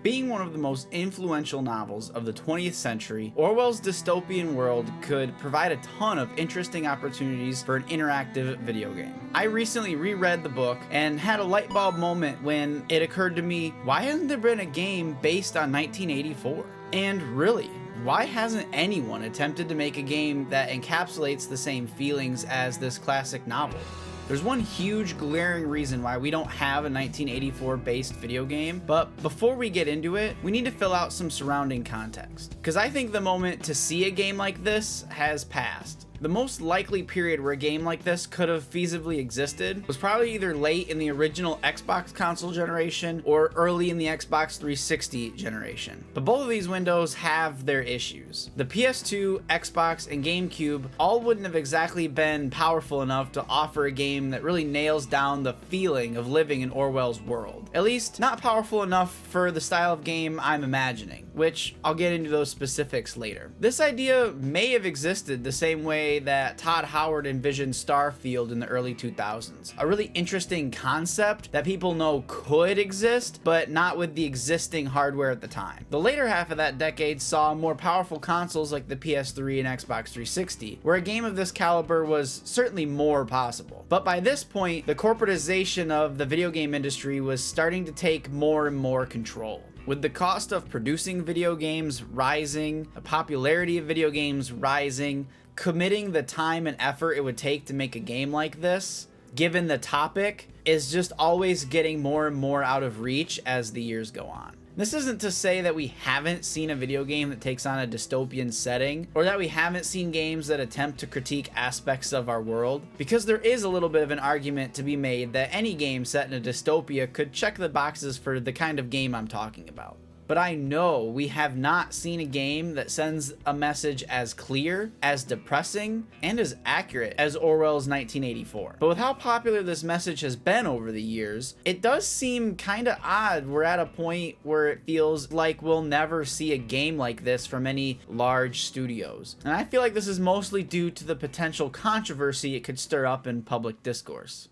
Being one of the most influential novels of the 20th century, Orwell's dystopian world could provide a ton of interesting opportunities for an interactive video game. I recently reread the book and had a light bulb moment when it occurred to me, why hasn't there been a game based on 1984? And really, why hasn't anyone attempted to make a game that encapsulates the same feelings as this classic novel? There's one huge glaring reason why we don't have a 1984 based video game, but before we get into it, we need to fill out some surrounding context. Because I think the moment to see a game like this has passed. The most likely period where a game like this could have feasibly existed was probably either late in the original Xbox console generation or early in the Xbox 360 generation. But both of these windows have their issues. The PS2, Xbox, and GameCube all wouldn't have exactly been powerful enough to offer a game that really nails down the feeling of living in Orwell's world. At least, not powerful enough for the style of game I'm imagining, which I'll get into those specifics later. This idea may have existed the same way that Todd Howard envisioned Starfield in the early 2000s. A really interesting concept that people know could exist, but not with the existing hardware at the time. The later half of that decade saw more powerful consoles like the PS3 and Xbox 360, where a game of this caliber was certainly more possible. But by this point, the corporatization of the video game industry was starting to take more and more control. With the cost of producing video games rising, the popularity of video games rising, committing the time and effort it would take to make a game like this, given the topic, is just always getting more and more out of reach as the years go on. This isn't to say that we haven't seen a video game that takes on a dystopian setting, or that we haven't seen games that attempt to critique aspects of our world, because there is a little bit of an argument to be made that any game set in a dystopia could check the boxes for the kind of game I'm talking about. But I know we have not seen a game that sends a message as clear, as depressing, and as accurate as Orwell's 1984. But with how popular this message has been over the years, it does seem kinda odd we're at a point where it feels like we'll never see a game like this from any large studios. And I feel like this is mostly due to the potential controversy it could stir up in public discourse.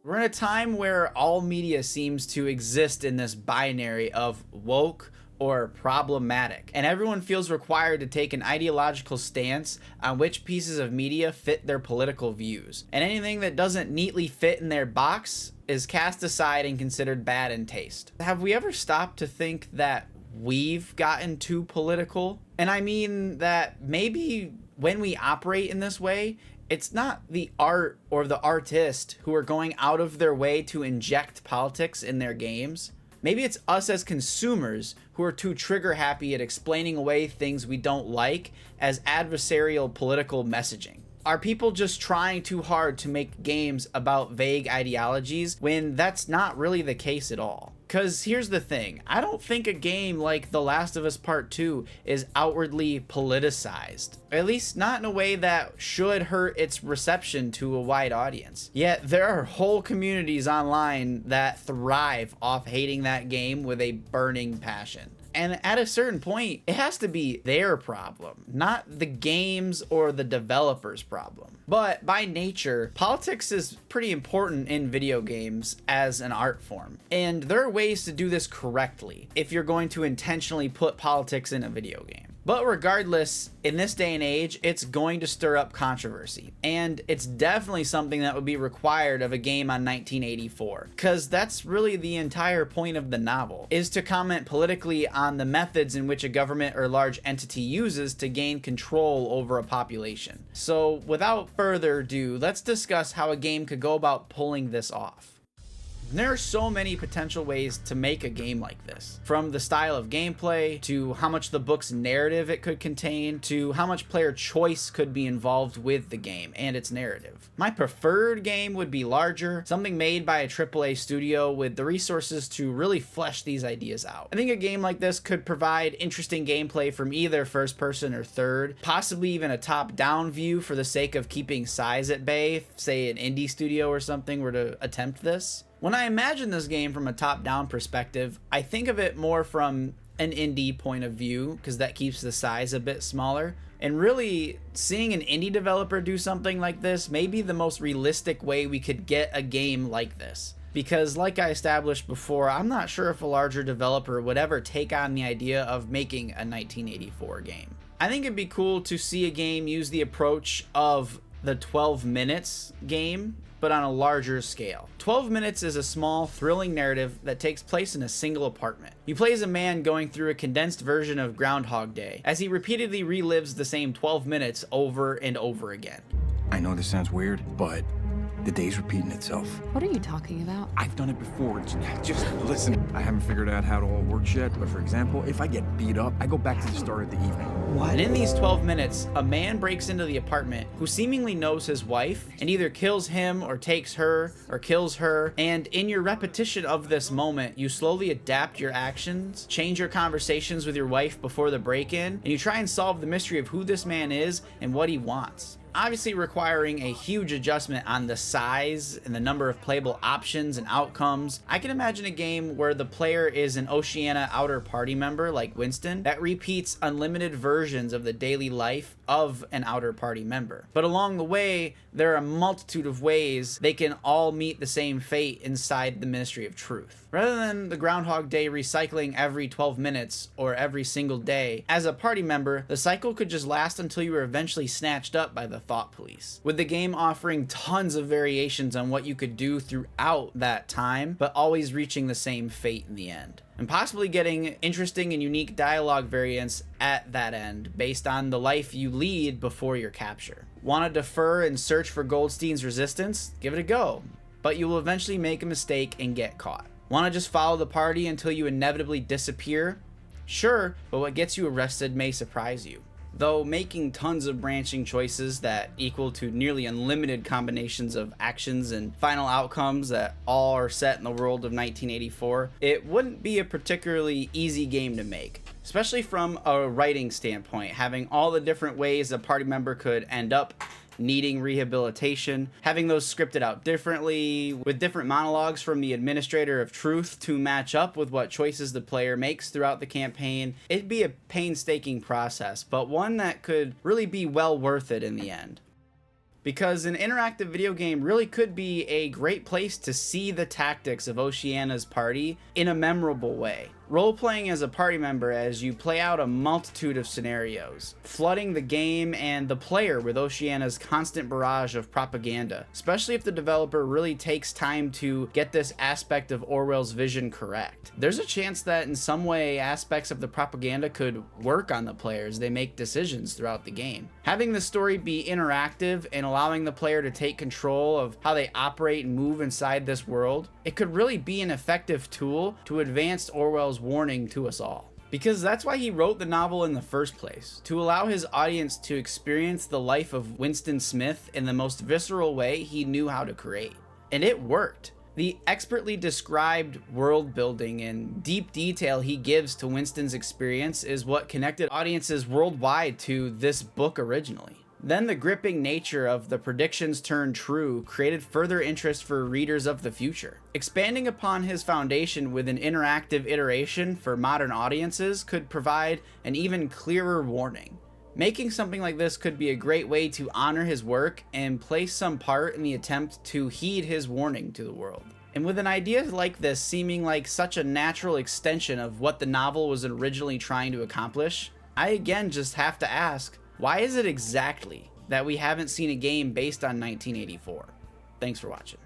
We're in a time where all media seems to exist in this binary of woke or problematic, and everyone feels required to take an ideological stance on which pieces of media fit their political views, and anything that doesn't neatly fit in their box is cast aside and considered bad in taste. Have we ever stopped to think that we've gotten too political? And I mean that maybe when we operate in this way, it's not the art or the artist who are going out of their way to inject politics in their games. Maybe it's us as consumers who are too trigger happy at explaining away things we don't like as adversarial political messaging. Are people just trying too hard to make games about vague ideologies when that's not really the case at all? Because here's the thing, I don't think a game like The Last of Us Part 2 is outwardly politicized. At least not in a way that should hurt its reception to a wide audience. Yet there are whole communities online that thrive off hating that game with a burning passion. And at a certain point, it has to be their problem, not the game's or the developer's problem. But by nature, politics is pretty important in video games as an art form. And there are ways to do this correctly if you're going to intentionally put politics in a video game. But regardless, in this day and age, it's going to stir up controversy. And it's definitely something that would be required of a game on 1984. Because that's really the entire point of the novel, is to comment politically on the methods in which a government or large entity uses to gain control over a population. So without further ado, let's discuss how a game could go about pulling this off. There are so many potential ways to make a game like this, from the style of gameplay, to how much the book's narrative it could contain, to how much player choice could be involved with the game and its narrative. My preferred game would be larger, something made by a AAA studio with the resources to really flesh these ideas out. I think a game like this could provide interesting gameplay from either first person or third, possibly even a top-down view for the sake of keeping size at bay, if, say, an indie studio or something were to attempt this. When I imagine this game from a top-down perspective, I think of it more from an indie point of view, because that keeps the size a bit smaller. And really, seeing an indie developer do something like this may be the most realistic way we could get a game like this. because like I established before, I'm not sure if a larger developer would ever take on the idea of making a 1984 game. I think it'd be cool to see a game use the approach of the 12 minutes game, but on a larger scale. 12 minutes is a small, thrilling narrative that takes place in a single apartment. You play as a man going through a condensed version of Groundhog Day, as he repeatedly relives the same 12 minutes over and over again. I know this sounds weird, but the day's repeating itself. What are you talking about? I've done it before. Just listen. I haven't figured out how it all works yet, but for example, if I get beat up, I go back to the start of the evening. What? And in these 12 minutes, a man breaks into the apartment who seemingly knows his wife and either kills him or takes her or kills her. And in your repetition of this moment, you slowly adapt your actions, change your conversations with your wife before the break-in, and you try and solve the mystery of who this man is and what he wants. Obviously requiring a huge adjustment on the size and the number of playable options and outcomes. I can imagine a game where the player is an Oceania Outer Party member like Winston that repeats unlimited versions of the daily life of an Outer Party member. But along the way, there are a multitude of ways they can all meet the same fate inside the Ministry of Truth. Rather than the Groundhog Day recycling every 12 minutes or every single day, as a party member, the cycle could just last until you were eventually snatched up by the thought police. With the game offering tons of variations on what you could do throughout that time, but always reaching the same fate in the end. And possibly getting interesting and unique dialogue variants at that end based on the life you lead before your capture. Want to defer and search for Goldstein's resistance? Give it a go, but you will eventually make a mistake and get caught. Want to just follow the party until you inevitably disappear? Sure, but what gets you arrested may surprise you. Though making tons of branching choices that equal to nearly unlimited combinations of actions and final outcomes that all are set in the world of 1984, it wouldn't be a particularly easy game to make. Especially from a writing standpoint, having all the different ways a party member could end up needing rehabilitation, having those scripted out differently, with different monologues from the administrator of truth to match up with what choices the player makes throughout the campaign. It'd be a painstaking process, but one that could really be well worth it in the end. Because an interactive video game really could be a great place to see the tactics of Oceania's party in a memorable way. Role-playing as a party member as you play out a multitude of scenarios, flooding the game and the player with Oceania's constant barrage of propaganda, especially if the developer really takes time to get this aspect of Orwell's vision correct. There's a chance that in some way aspects of the propaganda could work on the players as they make decisions throughout the game. Having the story be interactive and allowing the player to take control of how they operate and move inside this world, it could really be an effective tool to advance Orwell's warning to us all. Because that's why he wrote the novel in the first place, to allow his audience to experience the life of Winston Smith in the most visceral way he knew how to create. And it worked. The expertly described world building and deep detail he gives to Winston's experience is what connected audiences worldwide to this book originally. Then the gripping nature of the predictions turned true created further interest for readers of the future. Expanding upon his foundation with an interactive iteration for modern audiences could provide an even clearer warning. Making something like this could be a great way to honor his work and play some part in the attempt to heed his warning to the world. And with an idea like this seeming like such a natural extension of what the novel was originally trying to accomplish, I again just have to ask, why is it exactly that we haven't seen a game based on 1984? Thanks for watching.